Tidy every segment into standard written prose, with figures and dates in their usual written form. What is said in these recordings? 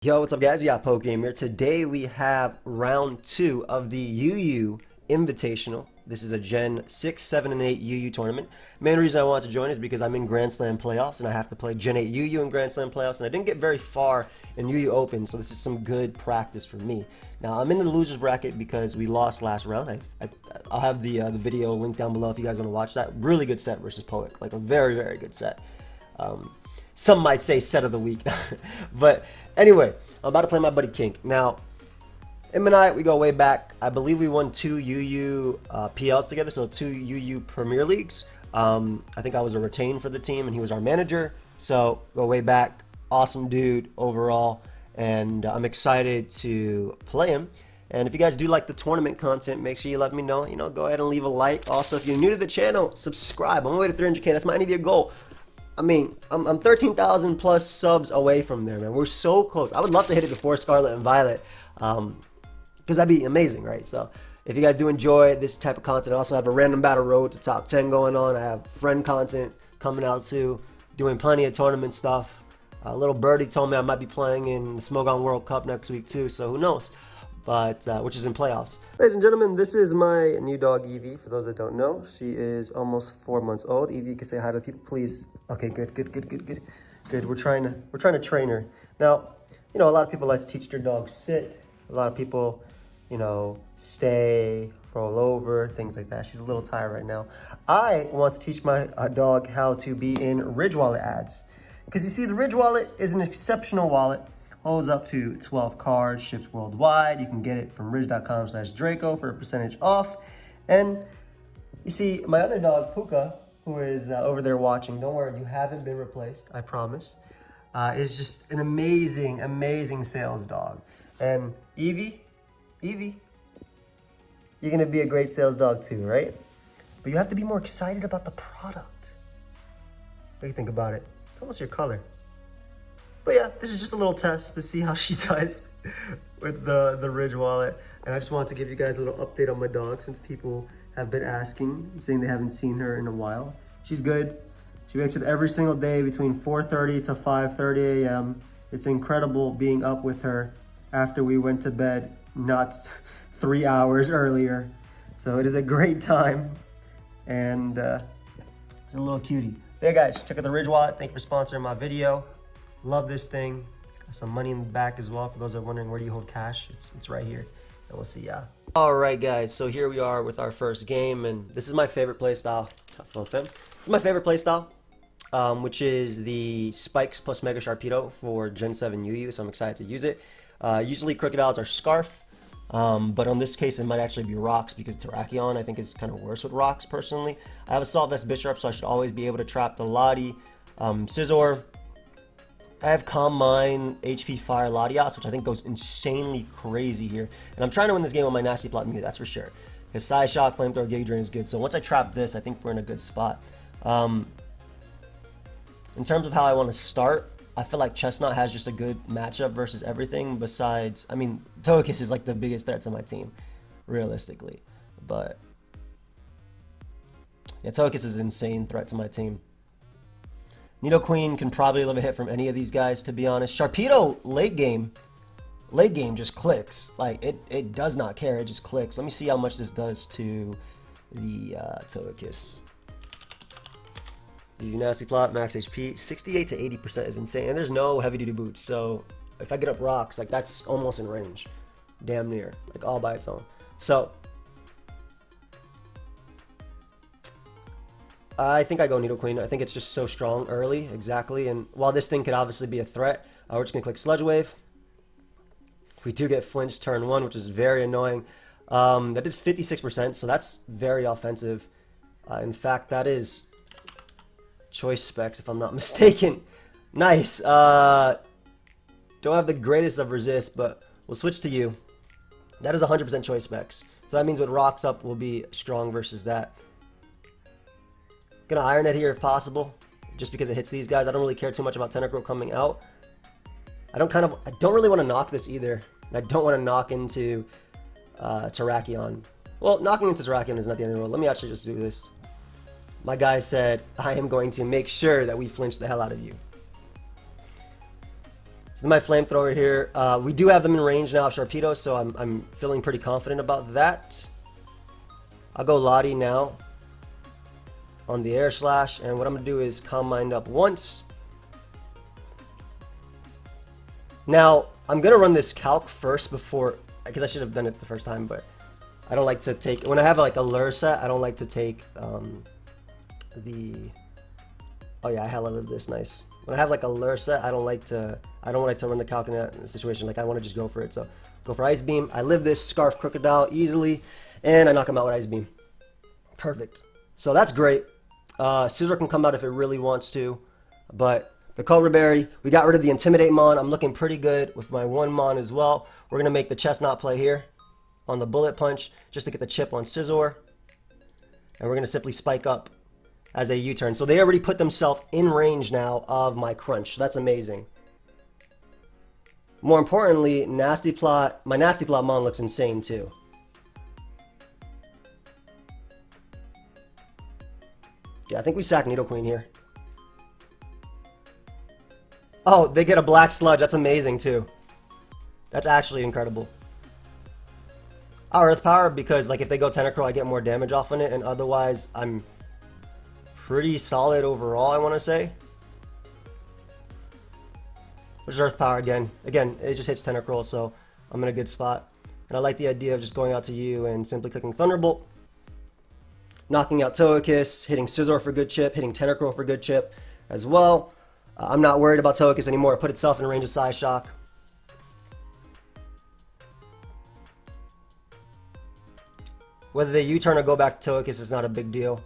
Yo, what's up guys? We got Pokeaim here. Today we have round 2 of the UU Invitational. This is a Gen 6, 7, and 8 UU tournament. Main reason I wanted to join is because I'm in Grand Slam playoffs and I have to play Gen 8 UU in Grand Slam playoffs, and I didn't get very far in UU Open, so this is some good practice for me. Now, I'm in the losers bracket because we lost last round. I'll have the video linked down below if you guys want to watch that. Really good set versus Poic, like a very, very good set. Some might say set of the week. But anyway, I'm about to play my buddy Kink. Now, him and I, we go way back. I believe we won 2 UU PLs together, so 2 UU Premier Leagues. I think I was a retain for the team, and he was our manager. So, go way back. Awesome dude overall, and I'm excited to play him. And if you guys do like the tournament content, make sure you let me know. Go ahead and leave a like. Also, if you're new to the channel, subscribe. I'm on my way to 300K. That's my end-of-year goal. I mean, I'm 13,000 plus subs away from there, man. We're so close. I would love to hit it before Scarlet and Violet, because that'd be amazing, right? So if you guys do enjoy this type of content, I also have a random battle road to top 10 going on. I have friend content coming out too, doing plenty of tournament stuff. Little birdie told me I might be playing in the Smogon World Cup next week too, so who knows? But which is in playoffs. Ladies and gentlemen, this is my new dog Eevee. For those that don't know, she is almost 4 months old. Eevee, you can say hi to people, please. Okay, good. We're trying to train her. Now, a lot of people like to teach their dog sit. A lot of people, stay, roll over, things like that. She's a little tired right now. I want to teach my dog how to be in Ridge Wallet ads, because you see, the Ridge Wallet is an exceptional wallet. Holds up to 12 cards, ships worldwide. You can get it from ridge.com/Draco for a percentage off. And you see, my other dog, Puka, who is over there watching, don't worry, you haven't been replaced, I promise, is just an amazing, amazing sales dog. And Eevee, you're gonna be a great sales dog too, right? But you have to be more excited about the product. What do you think about it? It's almost your color. But yeah, this is just a little test to see how she does with the Ridge Wallet. And I just wanted to give you guys a little update on my dog, since people have been asking, saying they haven't seen her in a while. She's good. She wakes up every single day between 4:30 to 5:30 a.m. It's incredible being up with her after we went to bed not 3 hours earlier. So it is a great time. And a little cutie. There, guys, check out the Ridge Wallet. Thank you for sponsoring my video. Love this thing. Got some money in the back as well. For those that are wondering, where do you hold cash? It's right here. And we'll see ya. All right, guys. So here we are with our first game, and this is my favorite playstyle. It's my favorite playstyle, which is the Spikes plus Mega Sharpedo for Gen 7 UU. So I'm excited to use it. Usually crocodiles are Scarf, but on this case it might actually be Rocks, because Terrakion I think is kind of worse with Rocks personally. I have Assault Vest Bisharp, so I should always be able to trap the Lottie. Scizor. I have Calm Mind, HP Fire, Latias, which I think goes insanely crazy here. And I'm trying to win this game with my Nasty Plot Mew, that's for sure. Because Side Shock, Flamethrower, Giga Drain is good. So once I trap this, I think we're in a good spot. In terms of how I want to start, I feel like Chesnaught has just a good matchup versus everything besides... I mean, Togekiss is like the biggest threat to my team, realistically. But... yeah, Togekiss is an insane threat to my team. Nidoqueen can probably live a hit from any of these guys, to be honest. Sharpedo, late game just clicks. Like, it does not care, it just clicks. Let me see how much this does to the Togekiss. UU Nasty Plot, max HP, 68 to 80% is insane. And there's no heavy duty boots, so if I get up Rocks, like, that's almost in range. Damn near, like all by its own. So, I think I go Nidoqueen. I think it's just so strong early, exactly. And while this thing could obviously be a threat, we're just going to click Sludge Wave. We do get flinched turn 1, which is very annoying. That is 56%, so that's very offensive. In fact, that is Choice Specs, if I'm not mistaken. Nice. Don't have the greatest of resist, but we'll switch to you. That is 100% Choice Specs. So that means with Rocks up, we'll be strong versus that. Gonna Iron Head here if possible, just because it hits these guys. I don't really care too much about Tentacruel coming out. I don't really want to knock this either. And I don't want to knock into Terrakion. Well, knocking into Terrakion is not the end of the world. Let me actually just do this. My guy said, I am going to make sure that we flinch the hell out of you. So my flamethrower here. We do have them in range now of Sharpedo, so I'm feeling pretty confident about that. I'll go Lottie now on the air slash, and what I'm gonna do is Calm Mind up once. Now I'm gonna run this calc first before, because I should have done it the first time, but I don't like to take, when I have like a lure set, I don't like to take oh yeah, I hella live this, nice. When I have like a lure set, I don't like to run the calc in that situation. Like I want to just go for it. So go for Ice Beam. I live this Scarf Crocodile easily, and I knock him out with Ice Beam. Perfect. So that's great. Scizor can come out if it really wants to, but the Cobra Berry, we got rid of the Intimidate Mon. I'm looking pretty good with my one Mon as well. We're gonna make the Chesnaught play here on the Bullet Punch just to get the chip on Scizor, and we're gonna simply spike up as a U-turn. So they already put themselves in range now of my Crunch. So that's amazing. More importantly, Nasty Plot, my Nasty Plot Mon looks insane too. Yeah, I think we sack Nidoqueen here. Oh, they get a Black Sludge. That's amazing too. That's actually incredible. I'll Earth Power because like if they go Tentacruel, I get more damage off on it, and otherwise I'm pretty solid overall, I want to say. There's Earth Power again. Again, it just hits Tentacruel, so I'm in a good spot. And I like the idea of just going out to you and simply clicking Thunderbolt, knocking out Togekiss, hitting Scizor for good chip, hitting Tentacruel for good chip as well. I'm not worried about Togekiss anymore. It put itself in range of Psyshock. Whether they U-turn or go back to Togekiss is not a big deal.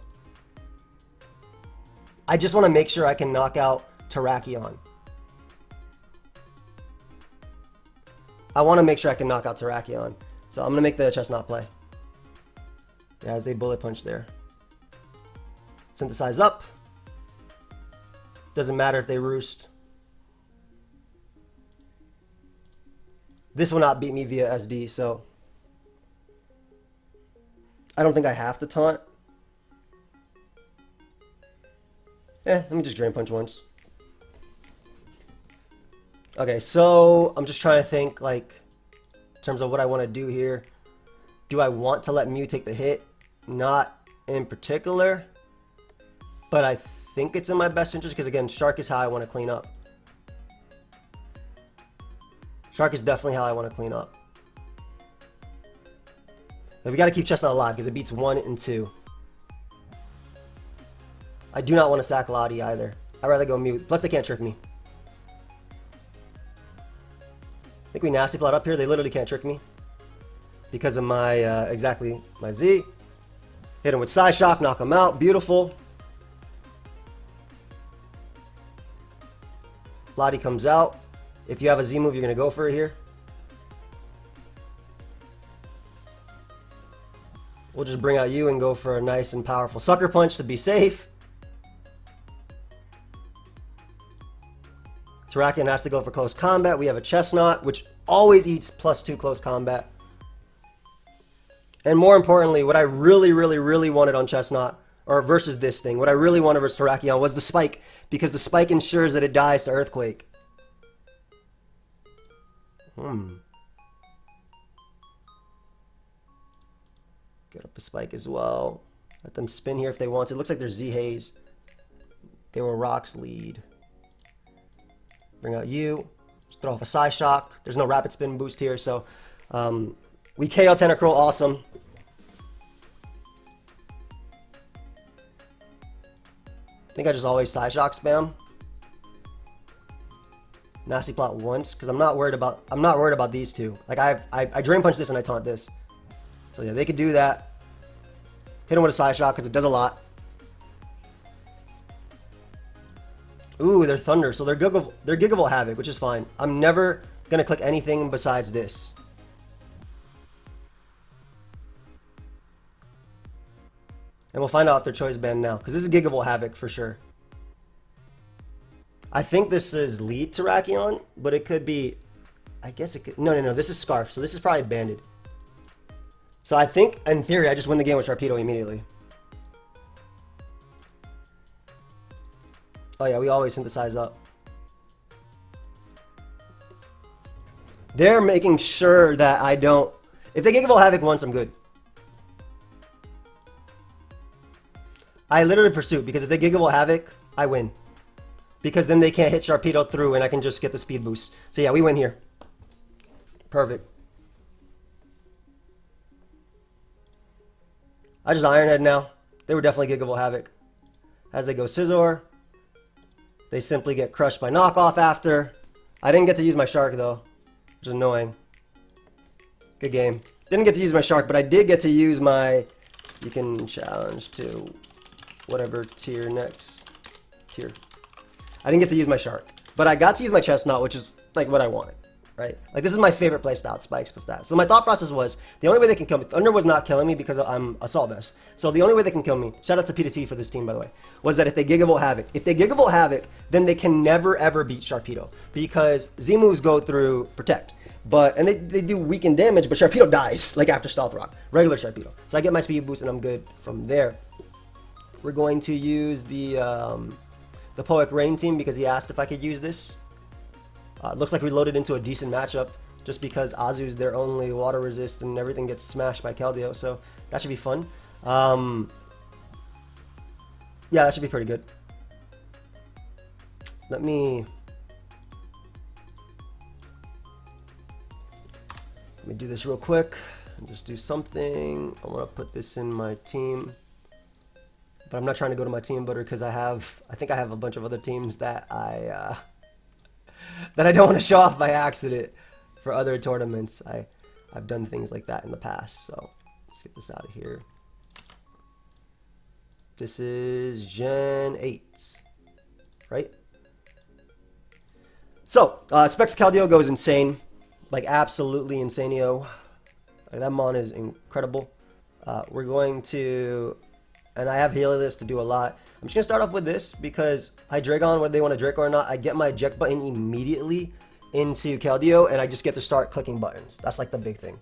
I just want to make sure I can knock out Terrakion. I want to make sure I can knock out Terrakion. So I'm going to make the Chesnaught play. Yeah, as they Bullet Punch there. Synthesize up. Doesn't matter if they Roost. This will not beat me via SD, so I don't think I have to taunt. Let me just Drain Punch once. Okay, so I'm just trying to think, like, in terms of what I want to do here. Do I want to let Mew take the hit? Not in particular. But I think it's in my best interest because, again, Shark is how I want to clean up. Shark is definitely how I want to clean up. But we got to keep Chesnaught alive because it beats 1 and 2. I do not want to sack Lottie either. I'd rather go Mew. Plus, they can't trick me. I think we Nasty Plot up here. They literally can't trick me because of my, exactly, my Z. Hit him with Psyshock, knock him out. Beautiful. Lottie comes out. If you have a Z move, you're going to go for it here. We'll just bring out you and go for a nice and powerful Sucker Punch to be safe. Terrakion has to go for close combat. We have a Chesnaught, which always eats +2 close combat. And more importantly, what I really wanted on Chesnaught, or versus this thing, what I really wanted versus Terrakion was the Spike, because the Spike ensures that it dies to Earthquake. Get up a Spike as well. Let them spin here if they want to. It looks like they're Z Haze. They were Rock's lead. Bring out you. Just throw off a Psyshock. There's no Rapid Spin boost here, so we KO Tentacruel. Awesome. I think I just always Psyshock spam. Nasty Plot once, because I'm not worried about these two. Like I Drain Punch this and I taunt this. So yeah, they could do that. Hit him with a Psyshock because it does a lot. Ooh, they're Thunder, so they're Gigavolt Havoc, which is fine. I'm never gonna click anything besides this. And we'll find out if their choice band now, because this is Gigavolt Havoc for sure. I think this is lead Terrakion, but it could be, I guess it could, no, this is Scarf, so this is probably banded. So I think, in theory, I just win the game with Sharpedo immediately. Oh yeah, we always synthesize up. They're making sure that I don't... If they Giga Ball Havoc once, I'm good. I literally pursue, because if they Giga Ball Havoc, I win. Because then they can't hit Sharpedo through and I can just get the speed boost. So yeah, we win here. Perfect. I just Iron Head now. They were definitely Giga Ball Havoc. As they go Scizor, they simply get crushed by knockoff after. I didn't get to use my Shark though, which is annoying. Good game. Didn't get to use my Shark, but I did get to use my... You can challenge to whatever tier next. Tier. I didn't get to use my Shark, but I got to use my Chesnaught, which is like what I wanted, right? Like this is my favorite playstyle, Spikes plus that. So my thought process was, the only way they can kill me, Thunder was not killing me because I'm Assault Vest. So the only way they can kill me, shout out to P2T for this team by the way, was that if they Giga Volt Havoc. If they Giga Volt Havoc, then they can never ever beat Sharpedo because Z moves go through Protect. And they do weaken damage, but Sharpedo dies like after Stealth Rock, regular Sharpedo. So I get my speed boost and I'm good from there. We're going to use the Poic Rain team because he asked if I could use this. Looks like we loaded into a decent matchup just because Azu's their only water resist and everything gets smashed by Keldeo, so that should be fun. Yeah, that should be pretty good. Let me do this real quick and just do something. I want to put this in my team. But I'm not trying to go to my team builder because I think I have a bunch of other teams that I don't want to show off by accident for other tournaments. I've done things like that in the past, so let's get this out of here. This is Gen 8, right? So, Specs Keldeo goes insane, like absolutely insaneo. Like, that mon is incredible. We're going to... And I have Helios to do a lot. I'm just going to start off with this because Hydreigon, whether they want to Draco or not, I get my eject button immediately into Keldeo and I just get to start clicking buttons. That's like the big thing.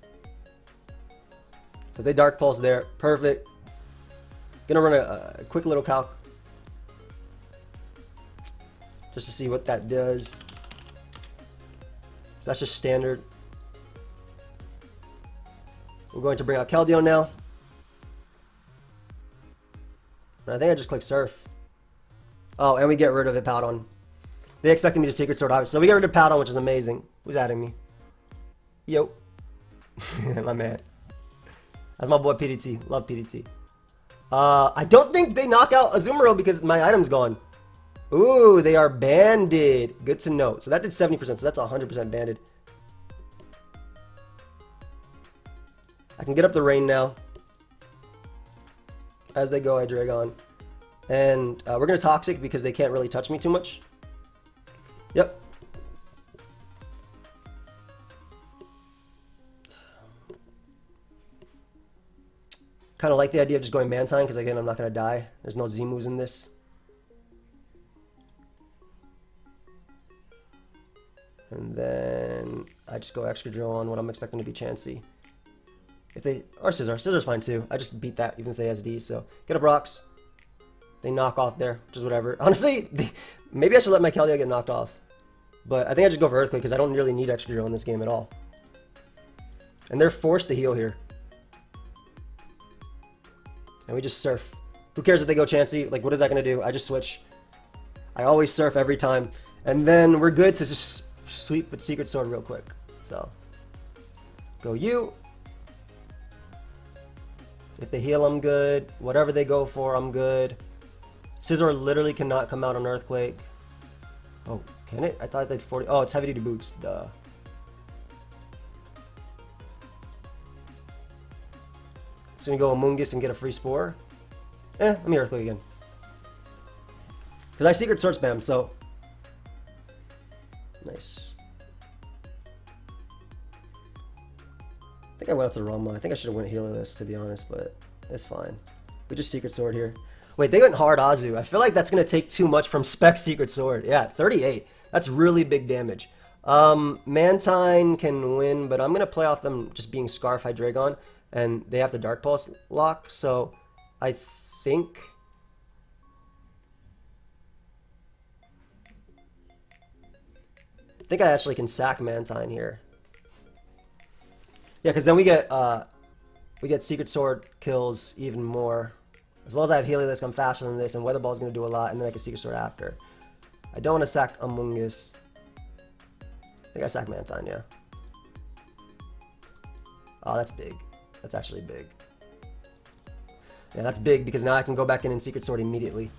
So if they Dark Pulse there, perfect. Gonna run a quick little calc just to see what that does. That's just standard. We're going to bring out Keldeo now. I think I just click Surf. Oh, and we get rid of Hippowdon. They expected me to Secret Sword, obviously. So we get rid of Hippowdon, which is amazing. Who's adding me? Yo. My man. That's my boy PDT. Love PDT. I don't think they knock out Azumarill because my item's gone. Ooh, they are banded. Good to know. So that did 70%, so that's 100% banded. I can get up the rain now. As they go, Hydreigon. And we're going to Toxic because they can't really touch me too much. Yep. Kind of like the idea of just going Mantine because, again, I'm not going to die. There's no Z moves in this. And then I just go Extra Drill on what I'm expecting to be Chansey. If they, or Scizor. Scizor's fine too. I just beat that even if they SD. So get up rocks. They knock off there, which is whatever. Honestly, maybe I should let my Keldeo get knocked off. But I think I just go for Earthquake because I don't really need Extra Drill in this game at all. And they're forced to heal here. And we just Surf. Who cares if they go Chansey? Like, what is that going to do? I just switch. I always Surf every time. And then we're good to just sweep with Secret Sword real quick. So, go you. If they heal, I'm good. Whatever they go for, I'm good. Scizor literally cannot come out on Earthquake. Oh, can it? I thought they'd 40. Oh, it's heavy duty boots. Duh. So we go Amoonguss and get a free Spore. Let me Earthquake again. Because I Secret Sword spam, so. Nice. I think I went out to Roma. I think I should have went Helios to be honest, but it's fine. We just Secret Sword here. Wait, they went hard Azu. I feel like that's going to take too much from Spec Secret Sword. Yeah, 38. That's really big damage. Mantine can win, but I'm going to play off them just being Scarf Hydreigon, and they have the Dark Pulse lock, so I think... I actually can sack Mantine here. Yeah, because then we get Secret Sword kills even more. As long as I have Heliolisk, I'm faster than this, and Weather Ball is going to do a lot, and then I can Secret Sword after. I don't want to sack Amoonguss. I think I sack Mantine, yeah. Oh, that's big. That's actually big. Yeah, that's big because now I can go back in and Secret Sword immediately.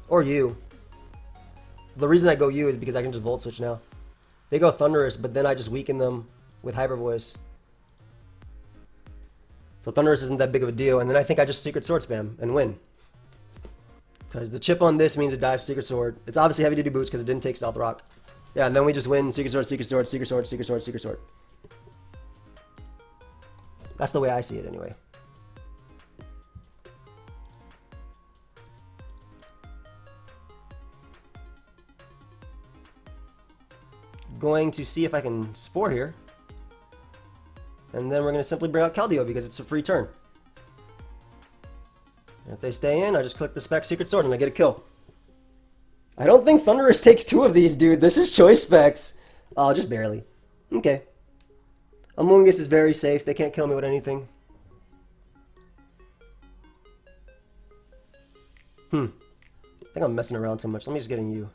Or you. The reason I go you is because I can just Volt Switch now. They go Thunderous, but then I just weaken them with Hyper Voice. So Thunderous isn't that big of a deal, and then I think I just Secret Sword spam and win. Because the chip on this means it dies Secret Sword. It's obviously heavy duty boots because it didn't take Stealth Rock. Yeah, and then we just win Secret Sword, Secret Sword, Secret Sword, Secret Sword, Secret Sword. That's the way I see it anyway. Going to see if I can Spore here. And then we're going to simply bring out Keldeo because it's a free turn. If they stay in, I just click the Spec Secret Sword and I get a kill. I don't think Thunderous takes two of these, dude. This is choice specs. Oh, just barely. Okay. Amoonguss is very safe. They can't kill me with anything. I think I'm messing around too much. Let me just get in you.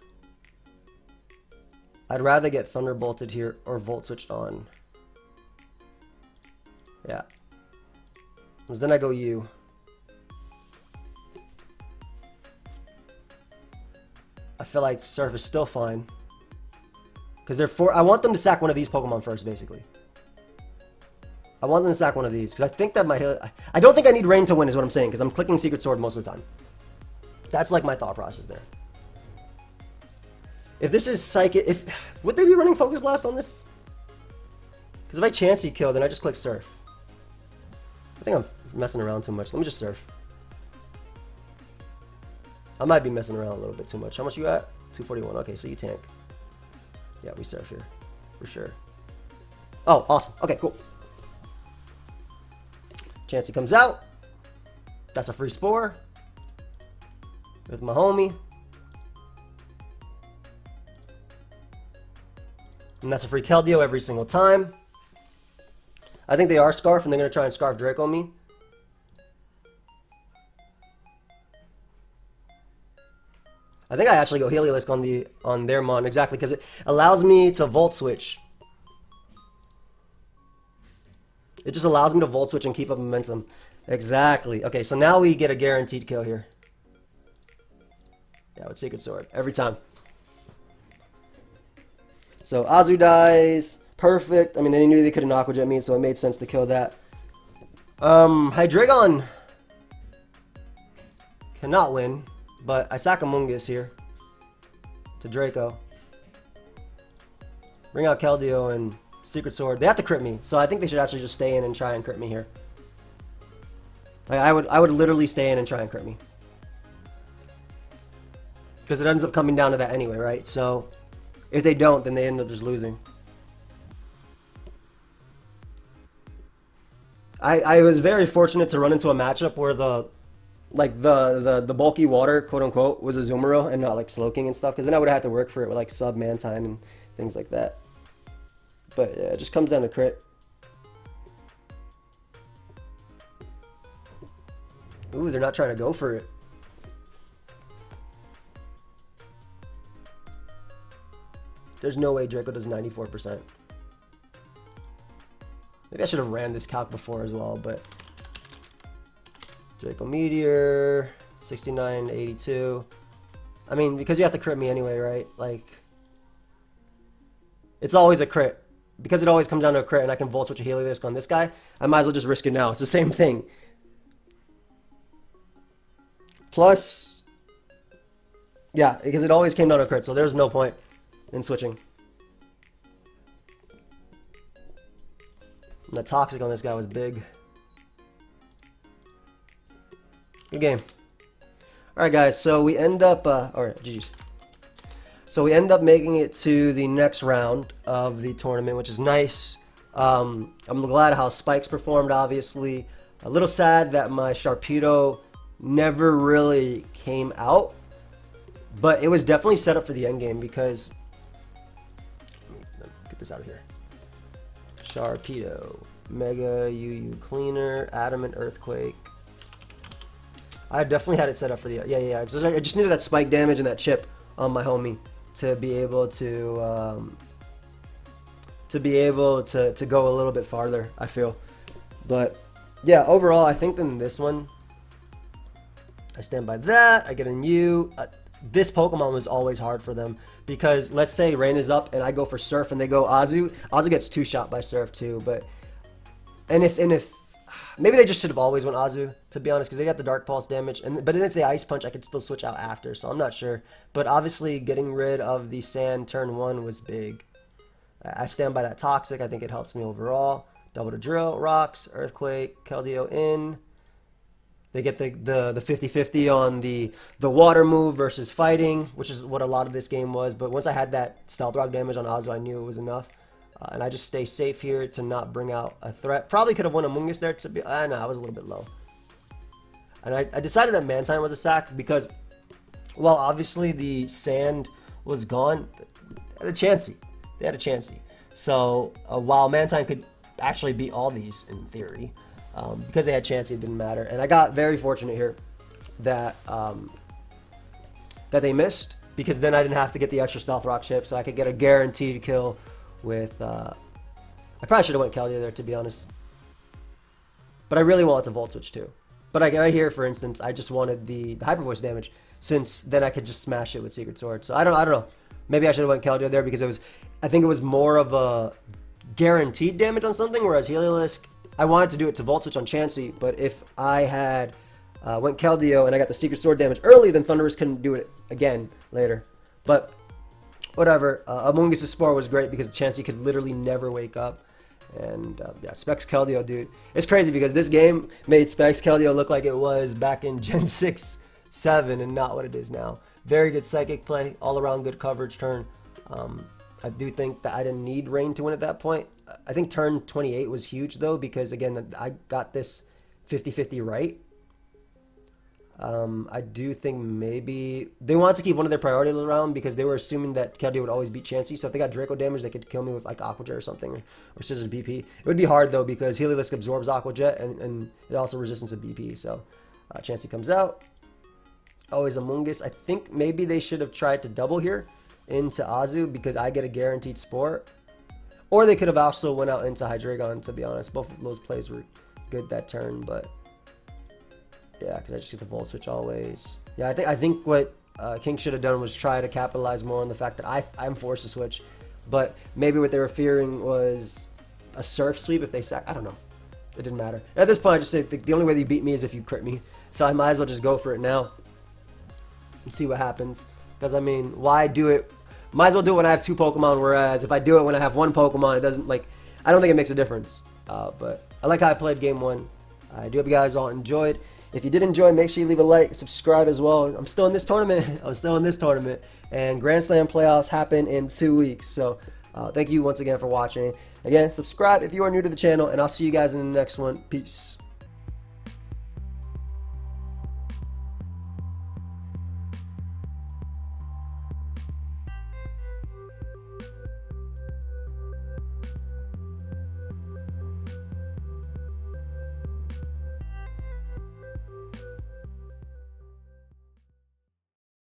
I'd rather get Thunderbolted here or Volt Switched on. Yeah. Because then I go you. I feel like Surf is still fine. Because they're I want them to sack one of these Pokemon first, basically. I want them to sack one of these. Because I think that I don't think I need Rain to win is what I'm saying. Because I'm clicking Secret Sword most of the time. That's like my thought process there. If this is Psychic... would they be running Focus Blast on this? Because if I Chansey kill, then I just click Surf. I think I'm messing around too much. Let me just Surf. I might be messing around a little bit too much. How much you at? 241. Okay, so you tank. Yeah, we Surf here. For sure. Oh, awesome. Okay, cool. Chansey comes out. That's a free Spore. With my homie. And that's a free Keldeo every single time. I think they are Scarf, and they're going to try and Scarf Draco me. I think I actually go Heliolisk on their Mon, exactly, because it allows me to Volt Switch. It just allows me to Volt Switch and keep up momentum. Exactly. Okay, so now we get a guaranteed kill here. Yeah, with Secret Sword. Every time. So Azu dies. Perfect. I mean, they knew they couldn't Aqua Jet me, so it made sense to kill that. Hydreigon cannot win, but I sack Amoonguss here to Draco. Bring out Keldeo and Secret Sword. They have to crit me, so I think they should actually just stay in and try and crit me here. Like, I would literally stay in and try and crit me. Because it ends up coming down to that anyway, right? So if they don't, then they end up just losing. I was very fortunate to run into a matchup where the bulky water, quote unquote, was a Azumarill and not like Slowking and stuff, because then I would have had to work for it with like sub Mantine and things like that. But yeah, it just comes down to crit. Ooh, they're not trying to go for it. There's no way Draco does 94%. Maybe I should have ran this calc before as well, but Draco Meteor, 69, 82. I mean, because you have to crit me anyway, right? Like, it's always a crit. Because it always comes down to a crit and I can Volt Switch a Heliolisk on this guy, I might as well just risk it now. It's the same thing. Plus, yeah, because it always came down to a crit, so there's no point in switching. And the Toxic on this guy was big. Good game. Alright guys, so we end up, alright, GG's. So we end up making it to the next round of the tournament, which is nice. I'm glad how Spikes performed, obviously. A little sad that my Sharpedo never really came out, but it was definitely set up for the end game because, let me get this out of here. Sharpedo, Mega UU Cleaner, Adamant Earthquake. I definitely had it set up for the, I just needed that spike damage and that chip on my homie to be able to go a little bit farther, I feel. But yeah, overall, I think in this one, I stand by that. I get a U. This Pokemon was always hard for them because let's say Rain is up and I go for Surf and they go Azu. Azu gets 2-shot by Surf too, but and if maybe they just should have always went Azu, to be honest, because they got the Dark Pulse damage. But if they Ice Punch, I could still switch out after, so I'm not sure. But obviously, getting rid of the Sand turn 1 was big. I stand by that Toxic. I think it helps me overall. Double to Drill, Rocks, Earthquake, Keldeo in. They get the 50-50 on the Water move versus Fighting, which is what a lot of this game was. But once I had that Stealth Rock damage on Azu, I knew it was enough. And I just stay safe here to not bring out a threat. Probably could have won Amoonguss there to be. No, I was a little bit low. And I decided that Mantine was a sack because, while obviously the Sand was gone, they had a Chansey. They had a Chansey. So while Mantine could actually beat all these in theory, because they had Chansey, it didn't matter. And I got very fortunate here that that they missed, because then I didn't have to get the extra Stealth Rock chip, so I could get a guaranteed kill with, I probably should have went Keldeo there, to be honest. But I really wanted to Volt Switch too. But right here, for instance, I just wanted the Hyper Voice damage, since then I could just smash it with Secret Sword. So I don't know. Maybe I should have went Keldeo there because I think it was more of a guaranteed damage on something, whereas Heliolisk, I wanted to do it to Volt Switch on Chansey, but if I had went Keldeo and I got the Secret Sword damage early, then Thundurus couldn't do it again later. But whatever. Amoonguss' Spore was great because Chansey could literally never wake up. And yeah, Specs Keldeo, dude. It's crazy because this game made Specs Keldeo look like it was back in Gen 6, 7 and not what it is now. Very good Psychic play, all around good coverage turn. I do think that I didn't need Rain to win at that point. I think turn 28 was huge though, because again, I got this 50-50 right. I do think maybe they wanted to keep one of their priorities around because they were assuming that Keldeo would always beat Chansey. So if they got Draco damage, they could kill me with like Aqua Jet or something, or Scissors BP. It would be hard though because Heliolisk absorbs Aqua Jet and it also resistance to BP. So Chansey comes out. Always Amoonguss. I think maybe they should have tried to double here into Azu because I get a guaranteed Spore. Or they could have also went out into Hydreigon, to be honest. Both of those plays were good that turn, but yeah, because I just get the Volt Switch always. Yeah, I think what Kink should have done was try to capitalize more on the fact that I'm forced to switch. But maybe what they were fearing was a Surf Sweep if they sack. I don't know. It didn't matter. At this point, I just say the only way that you beat me is if you crit me. So I might as well just go for it now and see what happens. Because, I mean, why do it? Might as well do it when I have 2 Pokemon, whereas if I do it when I have 1 Pokemon, it doesn't, like, I don't think it makes a difference. But I like how I played game 1. I do hope you guys all enjoyed. If you did enjoy, make sure you leave a like, subscribe as well. I'm still in this tournament. And Grand Slam playoffs happen in 2 weeks. So thank you once again for watching. Again, subscribe if you are new to the channel, and I'll see you guys in the next one. Peace.